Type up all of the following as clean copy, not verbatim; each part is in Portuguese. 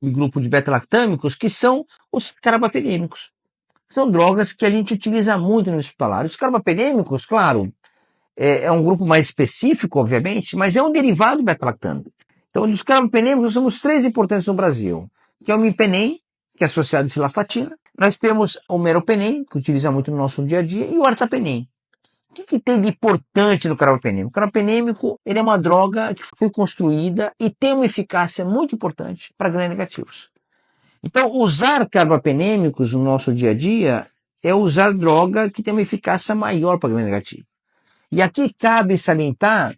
um grupo de beta-lactâmicos, que são os carbapenêmicos. São drogas que a gente utiliza muito no hospitalar. Os carbapenêmicos, claro, é um grupo mais específico, obviamente, mas é um derivado do beta-lactâmico. Então, dos carbapenêmicos, nós temos três importantes no Brasil, que é o imipenem, que é associado a cilastatina. Nós temos o meropenem, que utiliza muito no nosso dia a dia, e o artapenem. O que tem de importante no carbapenêmico? O carbapenêmico, ele é uma droga que foi construída e tem uma eficácia muito importante para gram-negativos. Então, usar carbapenêmicos no nosso dia a dia é usar droga que tem uma eficácia maior para gram-negativo. E aqui cabe salientar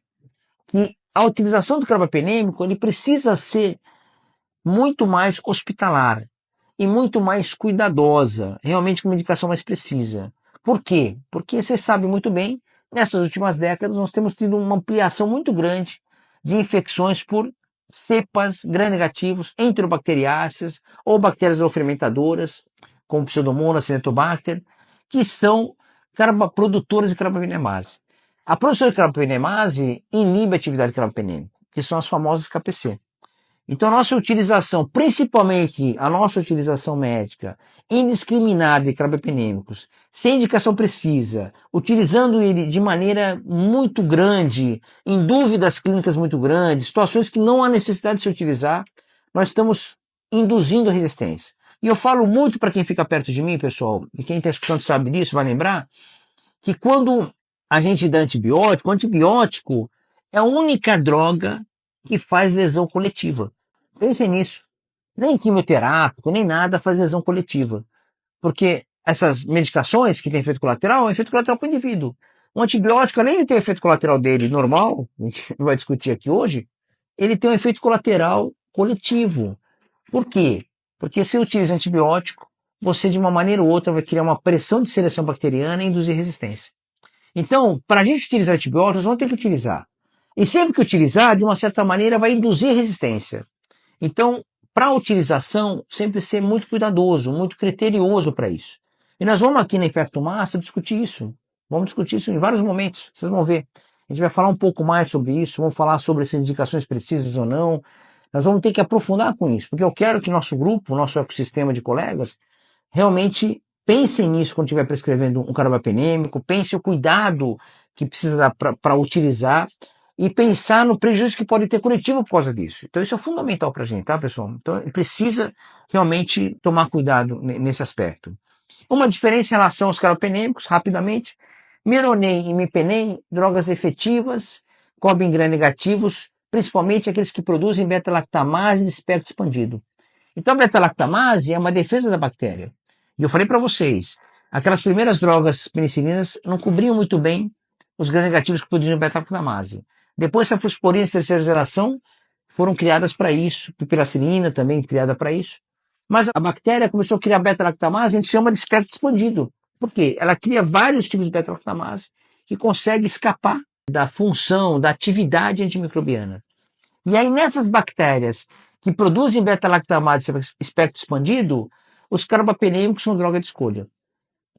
que a utilização do carbapenêmico ele precisa ser muito mais hospitalar e muito mais cuidadosa, realmente com uma indicação mais precisa. Por quê? Porque você sabe muito bem, nessas últimas décadas nós temos tido uma ampliação muito grande de infecções por cepas gram-negativos, enterobacteriáceas ou bactérias fermentadoras, como Pseudomonas, Acinetobacter, que são produtoras de carbapenemase. A produção de carbapenemase inibe a atividade carbapenêmica, que são as famosas KPC. Então, a nossa utilização, principalmente a nossa utilização médica, indiscriminada de carbapenêmicos, sem indicação precisa, utilizando ele de maneira muito grande, em dúvidas clínicas muito grandes, situações que não há necessidade de se utilizar, nós estamos induzindo resistência. E eu falo muito para quem fica perto de mim, pessoal, e quem está escutando sabe disso, vai lembrar, que quando a gente dá antibiótico, o antibiótico é a única droga que faz lesão coletiva. Pensem nisso. Nem quimioterápico, nem nada faz lesão coletiva. Porque essas medicações que têm efeito colateral, é efeito colateral para o indivíduo. O antibiótico, além de ter o efeito colateral dele normal, a gente não vai discutir aqui hoje, ele tem um efeito colateral coletivo. Por quê? Porque se utiliza antibiótico, você de uma maneira ou outra vai criar uma pressão de seleção bacteriana e induzir resistência. Então, para a gente utilizar antibióticos, vamos ter que utilizar. E sempre que utilizar, de uma certa maneira, vai induzir resistência. Então, para a utilização, sempre ser muito cuidadoso, muito criterioso para isso. E nós vamos aqui na Infecto Massa discutir isso. Vamos discutir isso em vários momentos, vocês vão ver. A gente vai falar um pouco mais sobre isso, vamos falar sobre essas indicações precisas ou não. Nós vamos ter que aprofundar com isso, porque eu quero que nosso grupo, nosso ecossistema de colegas, realmente pensem nisso quando estiver prescrevendo um carbapenêmico, pense o cuidado que precisa dar para utilizar e pensar no prejuízo que pode ter coletivo por causa disso. Então isso é fundamental para a gente, tá, pessoal? Então precisa realmente tomar cuidado nesse aspecto. Uma diferença em relação aos carbapenêmicos, rapidamente, meronem e imipenem, drogas efetivas, cobrem gram-negativos, principalmente aqueles que produzem beta-lactamase de espectro expandido. Então a beta-lactamase é uma defesa da bactéria. E eu falei para vocês, aquelas primeiras drogas penicilinas não cobriam muito bem os gram-negativos que produziam beta-lactamase. Depois, as prosporinas de terceira geração foram criadas para isso, pipiracilina também criada para isso. Mas a bactéria começou a criar beta-lactamase, a gente chama de espectro expandido. Por quê? Ela cria vários tipos de beta-lactamase que consegue escapar da função, da atividade antimicrobiana. E aí, nessas bactérias que produzem beta-lactamase espectro expandido, os carbapenêmicos são droga de escolha.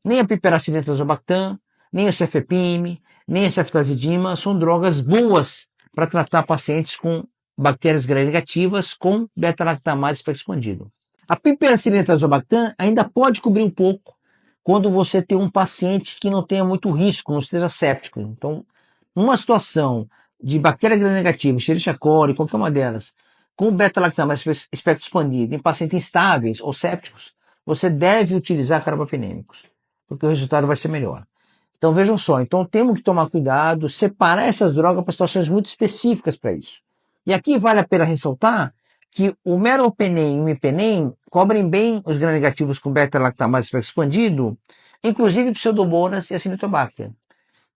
Nem a piperacilina tazobactam, nem o cefepime, nem a ceftazidima são drogas boas para tratar pacientes com bactérias gram-negativas com beta-lactamase espectro expandido. A piperacilina tazobactam ainda pode cobrir um pouco quando você tem um paciente que não tenha muito risco, não esteja séptico. Então, numa situação de bactéria gram-negativa, Escherichia coli, qualquer uma delas, com beta-lactamase espectro expandido em pacientes instáveis ou sépticos, você deve utilizar carbapenêmicos, porque o resultado vai ser melhor. Então vejam só, então temos que tomar cuidado, separar essas drogas para situações muito específicas para isso. E aqui vale a pena ressaltar que o meropenem e o imipenem cobrem bem os gram-negativos com beta-lactamase espectro expandido, inclusive Pseudomonas e Acinetobacter.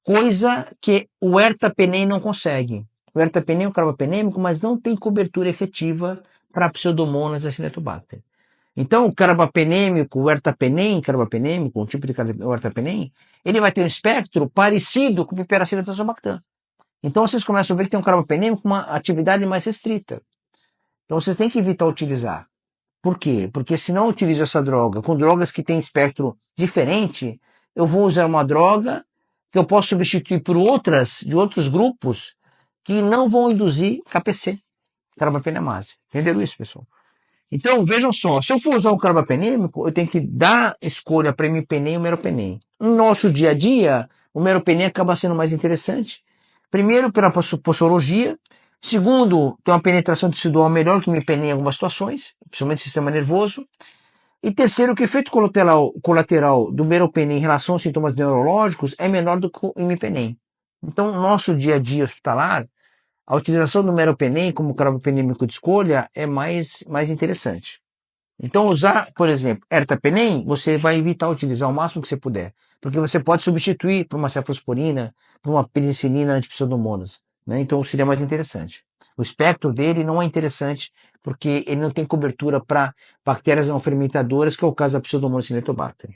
Coisa que o ertapenem não consegue. O ertapenem é um carbapenêmico, mas não tem cobertura efetiva para Pseudomonas e Acinetobacter. Então, o carbapenêmico, o ertapenem, carbapenêmico, um tipo de ertapenem, ele vai ter um espectro parecido com o piperacilina tazobactam. Então, vocês começam a ver que tem um carbapenêmico com uma atividade mais restrita. Então, vocês têm que evitar utilizar. Por quê? Porque se não eu utilizo essa droga com drogas que têm espectro diferente, eu vou usar uma droga que eu posso substituir por outras, de outros grupos, que não vão induzir KPC, carbapenemase. Entenderam isso, pessoal? Então, vejam só, se eu for usar o carbapenêmico, eu tenho que dar escolha para imipenem e o meropenem. No nosso dia a dia, o meropenem acaba sendo mais interessante. Primeiro, pela posturologia. Segundo, tem uma penetração tecidual melhor que o imipenem em algumas situações, principalmente no sistema nervoso. E terceiro, que o efeito colateral do meropenem em relação aos sintomas neurológicos é menor do que o imipenem. Então, no nosso dia a dia hospitalar, a utilização do meropenem como carbapenêmico de escolha é mais interessante. Então, usar, por exemplo, ertapenem, você vai evitar utilizar o máximo que você puder, porque você pode substituir por uma cefalosporina, por uma penicilina antipseudomonas, né? Então, seria mais interessante. O espectro dele não é interessante, porque ele não tem cobertura para bactérias não fermentadoras, que é o caso da Pseudomonas cinetobacter.